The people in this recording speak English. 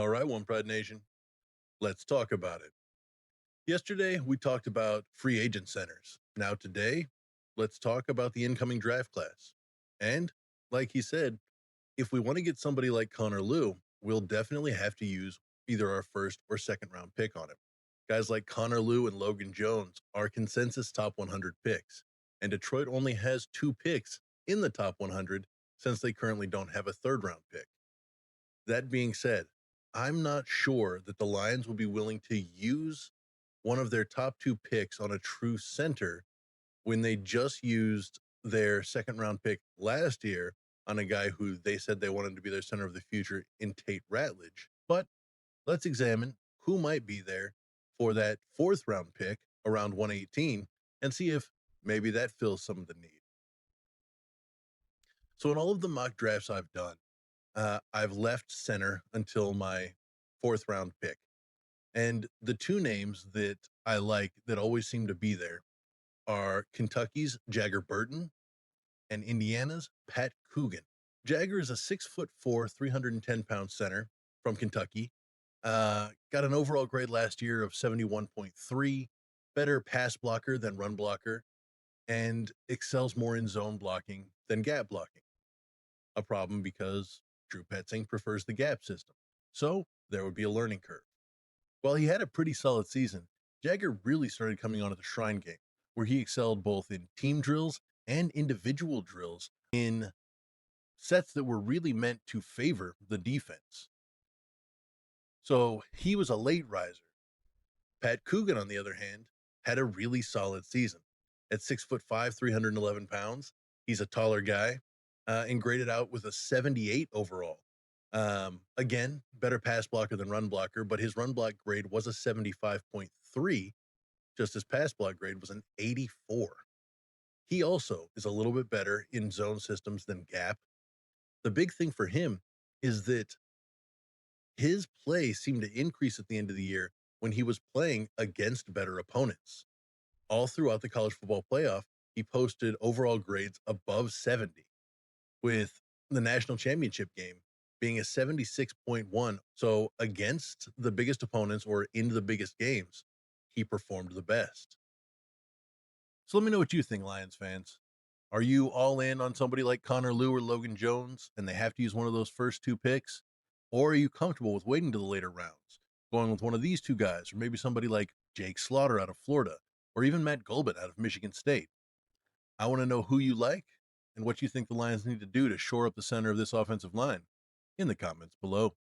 All right, One Pride Nation, let's talk about it. Yesterday, we talked about free agent centers. Now, today, let's talk about the incoming draft class. And, like he said, if we want to get somebody like Connor Liu, we'll definitely have to use either our first or second round pick on him. Guys like Connor Liu and Logan Jones are consensus top 100 picks, and Detroit only has two picks in the top 100 since they currently don't have a third round pick. That being said, I'm not sure that the Lions will be willing to use one of their top two picks on a true center when they just used their second round pick last year on a guy who they said they wanted to be their center of the future in Tate Ratledge. But let's examine who might be there for that fourth round pick around 118 and see if maybe that fills some of the need. So, in all of the mock drafts I've done, I've left center until my fourth round pick. And the two names that I like that always seem to be there are Kentucky's Jagger Burton and Indiana's Pat Coogan. Jagger is a 6'4", 310-pound center from Kentucky. Got an overall grade last year of 71.3, better pass blocker than run blocker, and excels more in zone blocking than gap blocking. A problem because Drew Petzing prefers the gap system. So there would be a learning curve. While he had a pretty solid season, Jagger really started coming on at the Shrine game, where he excelled both in team drills and individual drills in sets that were really meant to favor the defense. So he was a late riser. Pat Coogan, on the other hand, had a really solid season. At 6'5", 311 pounds, he's a taller guy and graded out with a 78 overall. Again, better pass blocker than run blocker, but his run block grade was a 75.3, just his pass block grade was an 84. He also is a little bit better in zone systems than gap. The big thing for him is that his play seemed to increase at the end of the year when he was playing against better opponents. All throughout the college football playoff, he posted overall grades above 70, with the national championship game being a 76.1. So against the biggest opponents or in the biggest games, he performed the best. So let me know what you think, Lions fans. Are you all in on somebody like Connor Liu or Logan Jones and they have to use one of those first two picks? Or are you comfortable with waiting to the later rounds, going with one of these two guys, or maybe somebody like Jake Slaughter out of Florida, or even Matt Golbin out of Michigan State? I want to know who you like and what you think the Lions need to do to shore up the center of this offensive line in the comments below.